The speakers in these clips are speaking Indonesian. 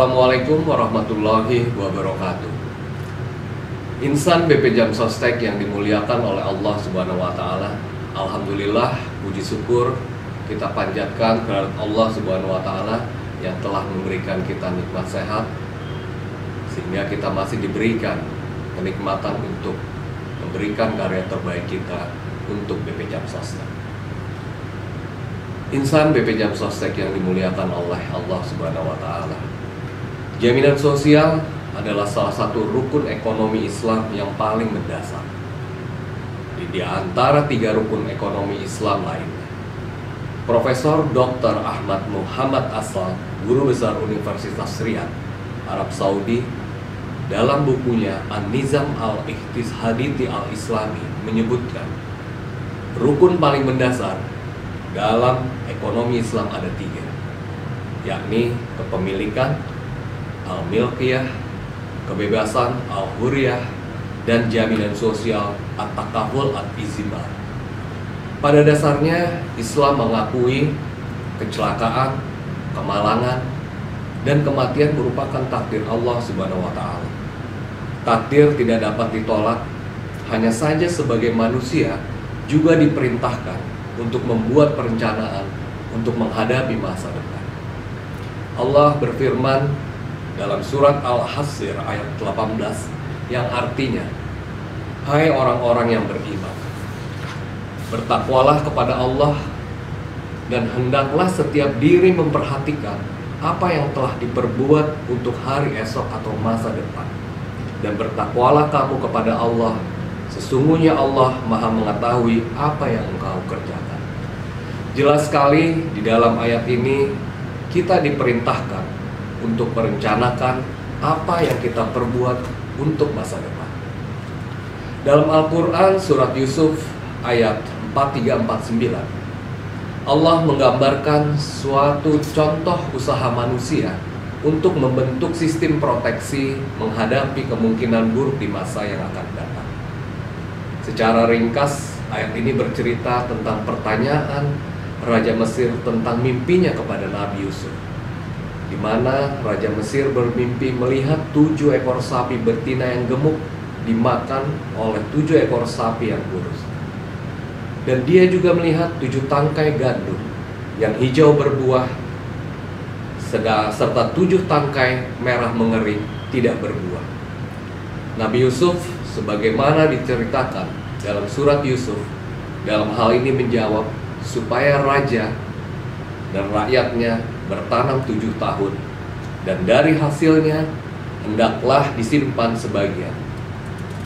Assalamualaikum warahmatullahi wabarakatuh. Insan BP Jam Sostek yang dimuliakan oleh Allah Subhanahu wa Ta'ala, alhamdulillah, puji syukur kita panjatkan kepada Allah Subhanahu wa Ta'ala yang telah memberikan kita nikmat sehat, sehingga kita masih diberikan kenikmatan untuk memberikan karya terbaik kita untuk BP Jam Sostek. Insan BP Jam Sostek yang dimuliakan oleh Allah Subhanahu wa Ta'ala, jaminan sosial adalah salah satu rukun ekonomi Islam yang paling mendasar di antara 3 rukun ekonomi Islam lainnya. Profesor Dr. Ahmad Muhammad Aslam, Guru Besar Universitas Riyadh, Arab Saudi, dalam bukunya An-Nizam Al-Iqtisadi Al-Islami menyebutkan rukun paling mendasar dalam ekonomi Islam ada 3, yakni kepemilikan, al-milkiyah, kebebasan, al-huriyah, dan jaminan sosial, at-takaful, at-izimah. Pada dasarnya, Islam mengakui kecelakaan, kemalangan, dan kematian merupakan takdir Allah Subhanahu wa Ta'ala. Takdir tidak dapat ditolak, hanya saja sebagai manusia juga diperintahkan untuk membuat perencanaan untuk menghadapi masa depan. Allah berfirman dalam surat Al-Hasr ayat 18 yang artinya, hai orang-orang yang beriman, bertakwalah kepada Allah dan hendaklah setiap diri memperhatikan apa yang telah diperbuat untuk hari esok atau masa depan, dan bertakwalah kamu kepada Allah, sesungguhnya Allah Maha mengetahui apa yang engkau kerjakan. Jelas sekali di dalam ayat ini kita diperintahkan untuk merencanakan apa yang kita perbuat untuk masa depan. Dalam Al-Quran surat Yusuf ayat 43-49, Allah menggambarkan suatu contoh usaha manusia untuk membentuk sistem proteksi menghadapi kemungkinan buruk di masa yang akan datang. Secara ringkas, ayat ini bercerita tentang pertanyaan Raja Mesir tentang mimpinya kepada Nabi Yusuf, di mana Raja Mesir bermimpi melihat 7 ekor sapi betina yang gemuk dimakan oleh 7 ekor sapi yang kurus. Dan dia juga melihat 7 tangkai gandum yang hijau berbuah, serta 7 tangkai merah mengering tidak berbuah. Nabi Yusuf, sebagaimana diceritakan dalam surat Yusuf, dalam hal ini menjawab supaya raja dan rakyatnya bertanam 7 tahun, dan dari hasilnya hendaklah disimpan sebagian.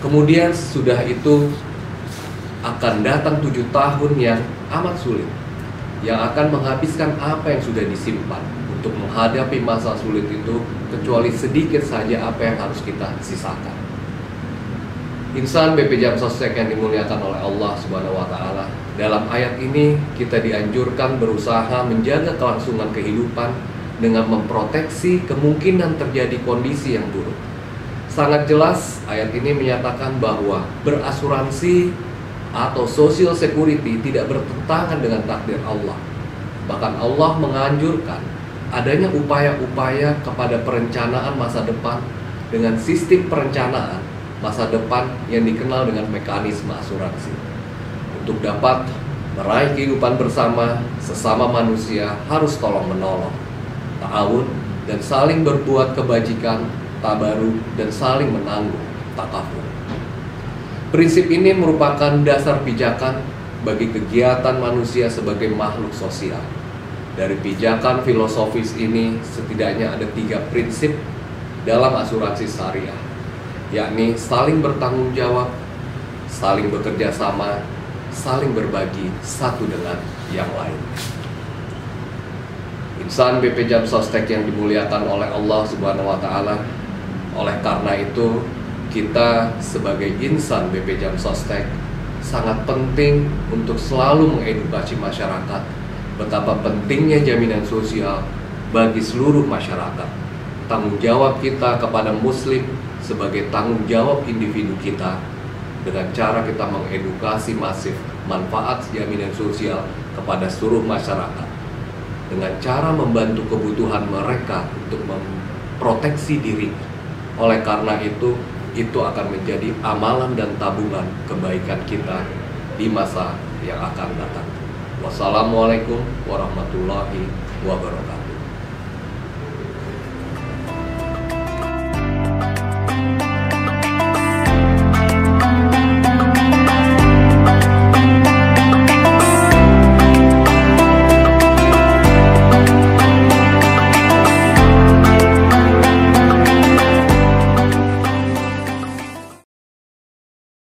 Kemudian sudah itu akan datang 7 tahun yang amat sulit, yang akan menghabiskan apa yang sudah disimpan. Untuk menghadapi masa sulit itu, kecuali sedikit saja apa yang harus kita sisakan. Insan BP Jam Sostek yang dimuliakan oleh Allah Subhanahu wa Ta'ala, dalam ayat ini kita dianjurkan berusaha menjaga kelangsungan kehidupan dengan memproteksi kemungkinan terjadi kondisi yang buruk. Sangat jelas ayat ini menyatakan bahwa berasuransi atau social security tidak bertentangan dengan takdir Allah. Bahkan Allah menganjurkan adanya upaya-upaya kepada perencanaan masa depan dengan sistem perencanaan masa depan yang dikenal dengan mekanisme asuransi. Untuk dapat meraih kehidupan bersama, sesama manusia harus tolong-menolong, ta'awun, dan saling berbuat kebajikan, tabaru, dan saling menanggung, takaful. Prinsip ini merupakan dasar pijakan bagi kegiatan manusia sebagai makhluk sosial. Dari pijakan filosofis ini setidaknya ada 3 prinsip dalam asuransi syariah, yakni saling bertanggung jawab, saling bekerja sama, saling berbagi satu dengan yang lain. Insan BP Jam Sostek yang dimuliakan oleh Allah Subhanahu wa Ta'ala, oleh karena itu kita sebagai insan BP Jam Sostek sangat penting untuk selalu mengedukasi masyarakat betapa pentingnya jaminan sosial bagi seluruh masyarakat. Tanggung jawab kita kepada muslim sebagai tanggung jawab individu kita, dengan cara kita mengedukasi masif manfaat jaminan sosial kepada seluruh masyarakat, dengan cara membantu kebutuhan mereka untuk proteksi diri. Oleh karena itu akan menjadi amalan dan tabungan kebaikan kita di masa yang akan datang. Wassalamualaikum warahmatullahi wabarakatuh.